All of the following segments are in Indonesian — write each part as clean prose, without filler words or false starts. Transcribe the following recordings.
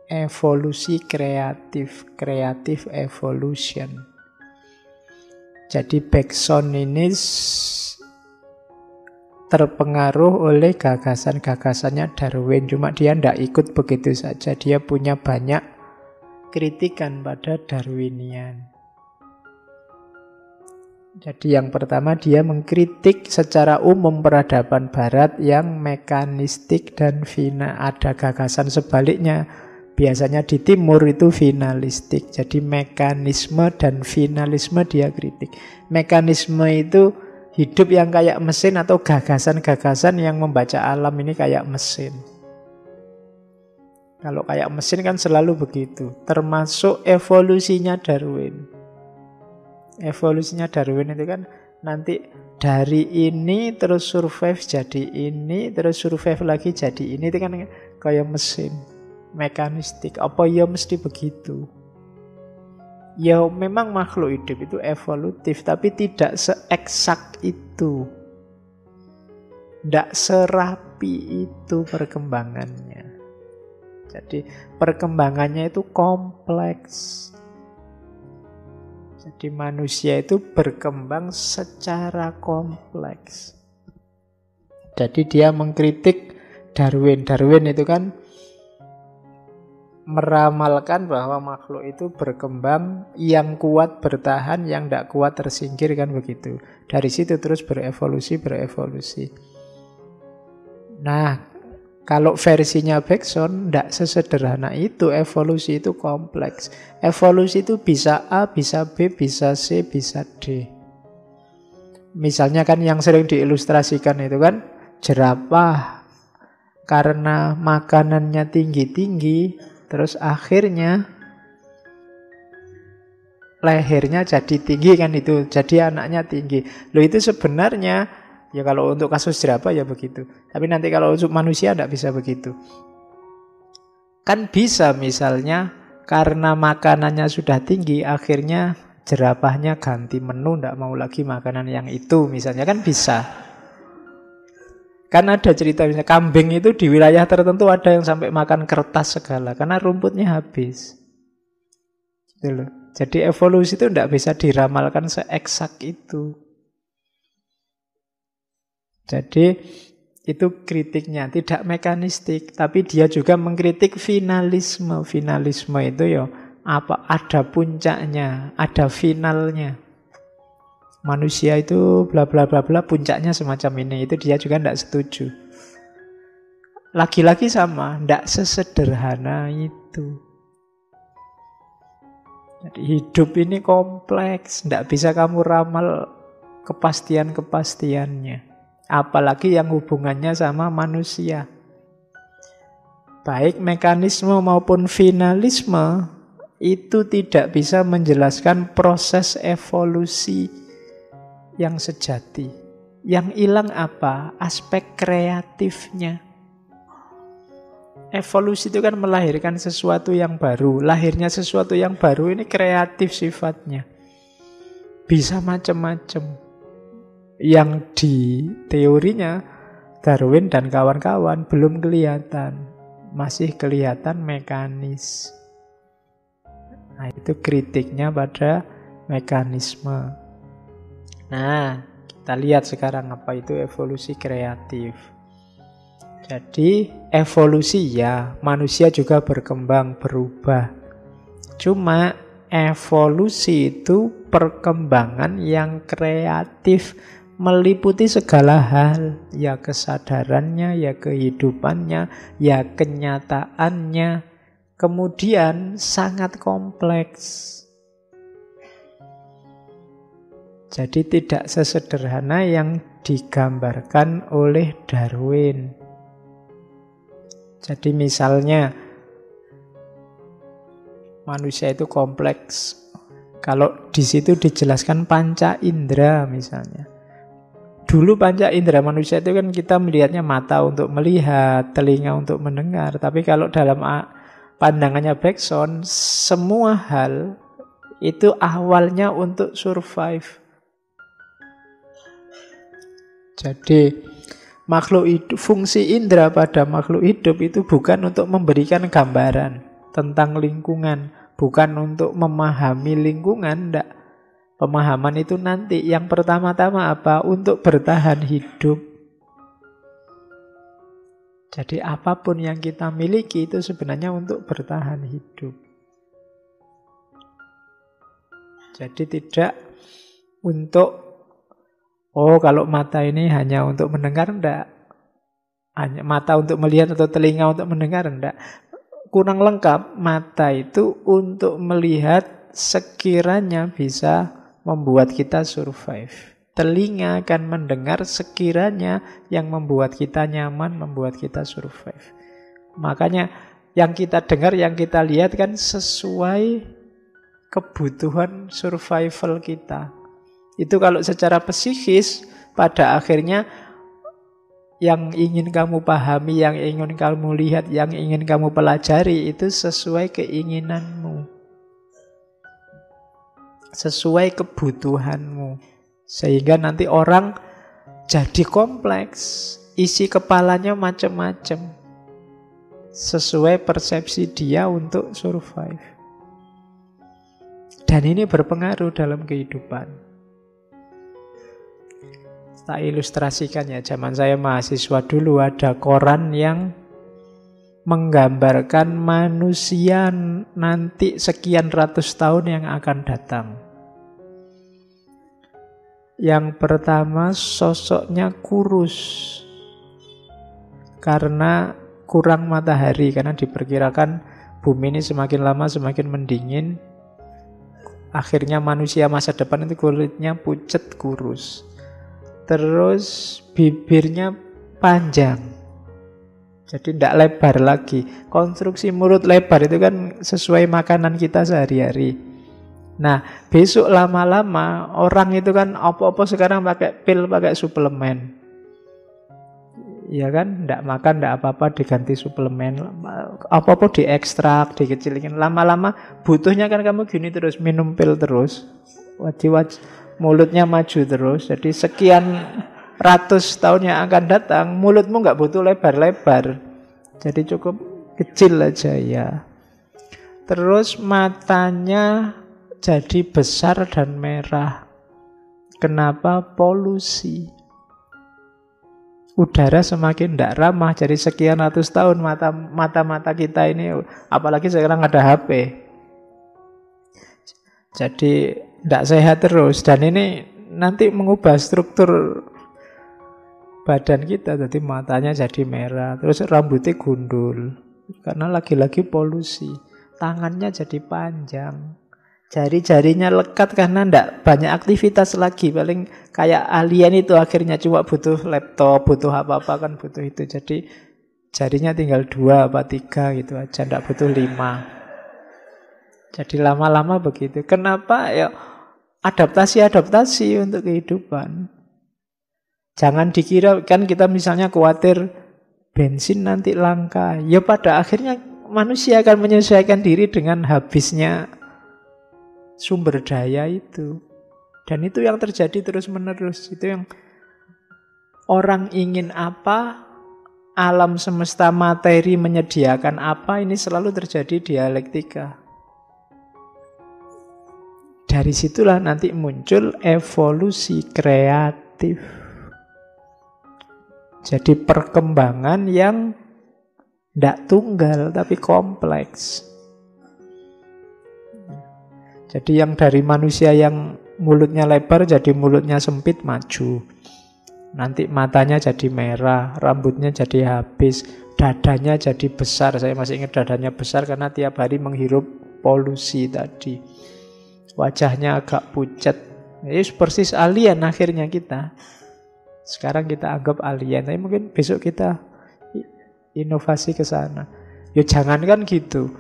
evolusi kreatif, creative evolution. Jadi Bergson ini terpengaruh oleh gagasan-gagasannya Darwin. Cuma dia tidak ikut begitu saja. Dia punya banyak kritikan pada Darwinian. Jadi yang pertama dia mengkritik secara umum peradaban barat yang mekanistik dan ada gagasan sebaliknya. Biasanya di timur itu finalistik. Jadi mekanisme dan finalisme dia kritik. Mekanisme itu hidup yang kayak mesin atau gagasan-gagasan yang membaca alam ini kayak mesin. Kalau kayak mesin kan selalu begitu. Termasuk evolusinya Darwin. Evolusinya Darwin itu kan nanti dari ini terus survive jadi ini, terus survive lagi jadi ini. Itu kan kayak mesin, mekanistik. Apa ya mesti begitu? Ya memang makhluk hidup itu evolutif, tapi tidak seeksak itu. Tidak serapi itu perkembangannya. Jadi perkembangannya itu kompleks. Jadi manusia itu berkembang secara kompleks. Jadi dia mengkritik Darwin. Darwin itu kan meramalkan bahwa makhluk itu berkembang, yang kuat bertahan, yang tidak kuat tersingkir, kan begitu. Dari situ terus berevolusi. Nah, kalau versinya Bergson tidak sesederhana itu. Evolusi itu kompleks. Evolusi itu bisa A, bisa B, bisa C, bisa D. Misalnya kan yang sering diilustrasikan itu kan jerapah karena makanannya tinggi-tinggi, terus akhirnya lehernya jadi tinggi kan itu. Jadi anaknya tinggi. Loh itu sebenarnya ya kalau untuk kasus jerapah ya begitu. Tapi nanti kalau untuk manusia tidak bisa begitu. Kan bisa misalnya karena makanannya sudah tinggi, akhirnya jerapahnya ganti menu, tidak mau lagi makanan yang itu. Misalnya kan bisa. Kan ada cerita misalnya kambing itu di wilayah tertentu ada yang sampai makan kertas segala. Karena rumputnya habis. Gitu loh. Jadi evolusi itu tidak bisa diramalkan seeksak itu. Jadi itu kritiknya, tidak mekanistik, tapi dia juga mengkritik finalisme. Finalisme itu ya apa? Ada puncaknya, ada finalnya. Manusia itu bla bla bla bla, puncaknya semacam ini. Itu dia juga tidak setuju. Lagi-lagi sama, tidak sesederhana itu. Jadi hidup ini kompleks, tidak bisa kamu ramal kepastian-kepastiannya. Apalagi yang hubungannya sama manusia. Baik mekanisme maupun finalisme itu tidak bisa menjelaskan proses evolusi yang sejati. Yang hilang apa? Aspek kreatifnya. Evolusi itu kan melahirkan sesuatu yang baru. Lahirnya sesuatu yang baru ini kreatif sifatnya. Bisa macam-macam. Yang di teorinya Darwin dan kawan-kawan belum kelihatan. Masih kelihatan mekanis. Nah, itu kritiknya pada mekanisme. Nah, kita lihat sekarang apa itu evolusi kreatif. Jadi, evolusi ya, manusia juga berkembang, berubah. Cuma evolusi itu perkembangan yang kreatif, meliputi segala hal, ya kesadarannya, ya kehidupannya, ya kenyataannya, kemudian sangat kompleks. Jadi tidak sesederhana yang digambarkan oleh Darwin. Jadi misalnya manusia itu kompleks. Kalau di situ dijelaskan panca indera misalnya. Dulu panca indera manusia itu kan kita melihatnya mata untuk melihat, telinga untuk mendengar. Tapi kalau dalam pandangannya Bergson, semua hal itu awalnya untuk survive. Jadi makhluk hidup, fungsi indera pada makhluk hidup itu bukan untuk memberikan gambaran. tentang lingkungan, bukan untuk memahami lingkungan, enggak. Pemahaman itu nanti. Yang pertama-tama apa? Untuk bertahan hidup. Jadi apapun yang kita miliki itu sebenarnya untuk bertahan hidup. Jadi tidak untuk, oh kalau mata ini hanya untuk mendengar, enggak. Hanya mata untuk melihat atau telinga untuk mendengar, enggak. Kurang lengkap. Mata itu untuk melihat sekiranya bisa membuat kita survive. Telinga akan mendengar sekiranya yang membuat kita nyaman, membuat kita survive. Makanya yang kita dengar, yang kita lihat kan sesuai kebutuhan survival kita. Itu kalau secara psikis, pada akhirnya yang ingin kamu pahami, yang ingin kamu lihat, yang ingin kamu pelajari itu sesuai keinginanmu, sesuai kebutuhanmu. Sehingga nanti orang jadi kompleks, isi kepalanya macam-macam, sesuai persepsi dia untuk survive. Dan ini berpengaruh dalam kehidupan. Tak ilustrasikan ya, zaman saya mahasiswa dulu ada koran yang menggambarkan manusia nanti sekian ratus tahun yang akan datang. Yang pertama sosoknya kurus karena kurang matahari, karena diperkirakan bumi ini semakin lama semakin mendingin. Akhirnya manusia masa depan itu kulitnya pucat, kurus. Terus bibirnya panjang, jadi tidak lebar lagi. Konstruksi mulut lebar itu kan sesuai makanan kita sehari-hari. Nah, besok lama-lama orang itu kan apa-apa sekarang pakai pil, pakai suplemen. Ya kan, tidak makan, tidak apa-apa, diganti suplemen. Apa-apa diekstrak, dikecilin. Lama-lama butuhnya kan kamu gini terus, minum pil terus. Wajib mulutnya maju terus. Jadi sekian ratus tahun yang akan datang, mulutmu nggak butuh lebar-lebar. Jadi cukup kecil aja ya. Terus matanya jadi besar dan merah. Kenapa? Polusi. Udara semakin tidak ramah. Jadi sekian ratus tahun mata-mata kita ini, apalagi sekarang ada HP. Jadi tidak sehat terus. Dan ini nanti mengubah struktur badan kita. Jadi matanya jadi merah. Terus rambutnya gundul. Karena lagi-lagi polusi. Tangannya jadi panjang. Jari-jarinya lekat karena tidak banyak aktivitas lagi. Paling kayak alien itu akhirnya cuma butuh laptop, butuh apa-apa kan butuh itu. Jadi jarinya tinggal 2 apa 3 gitu aja. Tidak butuh 5. Jadi lama-lama begitu. Kenapa? Ya adaptasi untuk kehidupan. Jangan dikira kan kita misalnya khawatir bensin nanti langka. Ya pada akhirnya manusia akan menyesuaikan diri dengan habisnya sumber daya itu. Dan itu yang terjadi terus-menerus. Itu yang orang ingin apa, alam semesta materi menyediakan apa, ini selalu terjadi dialektika. Dari situlah nanti muncul evolusi kreatif. Jadi perkembangan yang tidak tunggal tapi kompleks. Jadi yang dari manusia yang mulutnya lebar jadi mulutnya sempit, maju. Nanti matanya jadi merah, rambutnya jadi habis, dadanya jadi besar. Saya masih ingat dadanya besar karena tiap hari menghirup polusi tadi. Wajahnya agak pucat. Ini persis alien akhirnya kita. Sekarang kita anggap alien, tapi mungkin besok kita inovasi ke sana. Ya jangan kan gitu.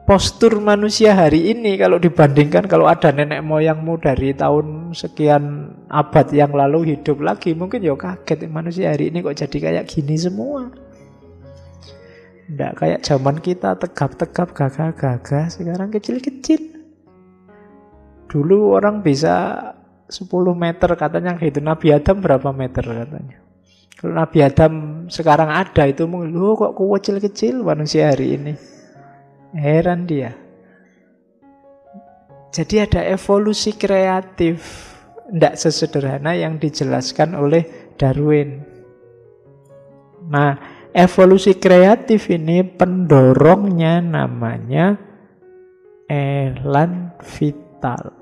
Postur manusia hari ini kalau dibandingkan kalau ada nenek moyangmu dari tahun sekian abad yang lalu hidup lagi, mungkin ya kaget manusia hari ini kok jadi kayak gini semua. Nggak kayak zaman kita tegap-tegap, gagah-gagah, sekarang kecil-kecil. Dulu orang bisa 10 meter katanya, itu Nabi Adam berapa meter katanya. Kalau Nabi Adam sekarang ada itu mungkin, loh kok kecil-kecil manusia hari ini. Heran dia. Jadi ada evolusi kreatif. Tidak sesederhana yang dijelaskan oleh Darwin. Nah, evolusi kreatif ini pendorongnya namanya elan vital.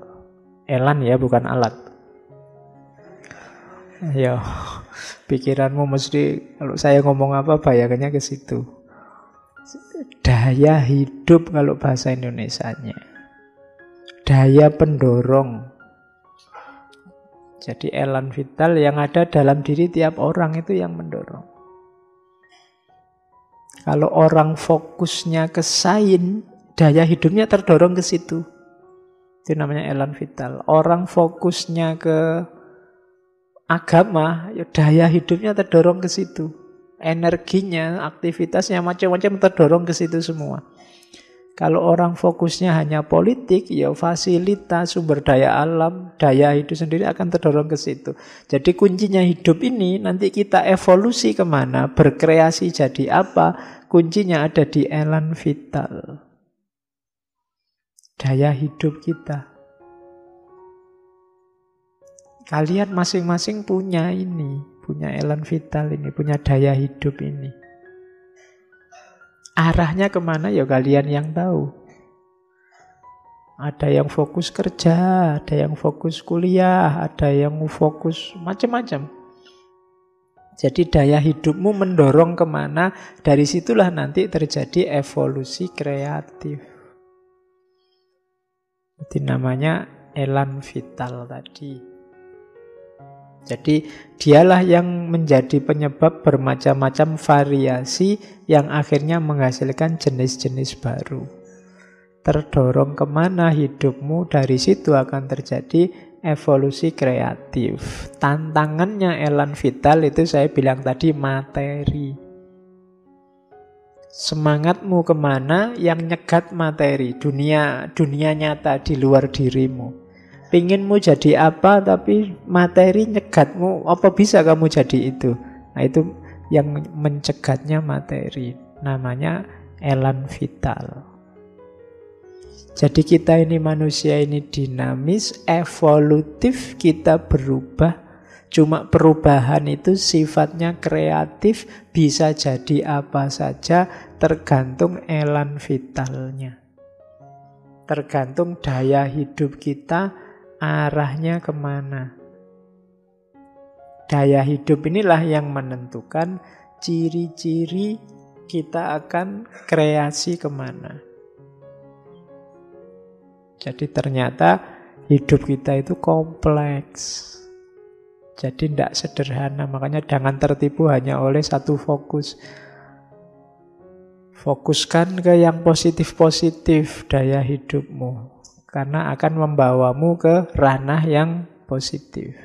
Elan ya, bukan alat. Ayo, pikiranmu mesti kalau saya ngomong apa bayangannya ke situ. Daya hidup kalau bahasa Indonesianya. Daya pendorong. Jadi elan vital yang ada dalam diri tiap orang itu yang mendorong. Kalau orang fokusnya ke sains, daya hidupnya terdorong ke situ. Itu namanya elan vital. Orang fokusnya ke agama, ya daya hidupnya terdorong ke situ. Energinya, aktivitasnya macam-macam terdorong ke situ semua. Kalau orang fokusnya hanya politik, ya fasilitas, sumber daya alam, daya hidup sendiri akan terdorong ke situ. Jadi kuncinya hidup ini nanti kita evolusi kemana, berkreasi jadi apa, kuncinya ada di elan vital. Daya hidup kita. Kalian masing-masing punya ini, punya elan vital ini, punya daya hidup ini. Arahnya kemana ya kalian yang tahu. Ada yang fokus kerja, ada yang fokus kuliah, ada yang fokus macam-macam. Jadi daya hidupmu mendorong kemana, dari situlah nanti terjadi evolusi kreatif. Itu namanya elan vital tadi. Jadi dialah yang menjadi penyebab bermacam-macam variasi yang akhirnya menghasilkan jenis-jenis baru. Terdorong kemana hidupmu, dari situ akan terjadi evolusi kreatif. Tantangannya elan vital itu saya bilang tadi materi. Semangatmu kemana yang nyegat materi, dunia nyata di luar dirimu. Pinginmu jadi apa tapi materi nyegatmu, apa bisa kamu jadi itu? Nah itu yang mencegatnya materi, namanya elan vital. Jadi kita ini manusia ini dinamis, evolutif, kita berubah. Cuma perubahan itu sifatnya kreatif, bisa jadi apa saja, tergantung elan vitalnya. Tergantung daya hidup kita, arahnya kemana. Daya hidup inilah yang menentukan ciri-ciri kita akan kreasi kemana. Jadi ternyata hidup kita itu kompleks. Jadi tidak sederhana, makanya jangan tertipu hanya oleh satu fokus. Fokuskan ke yang positif-positif daya hidupmu. Karena akan membawamu ke ranah yang positif.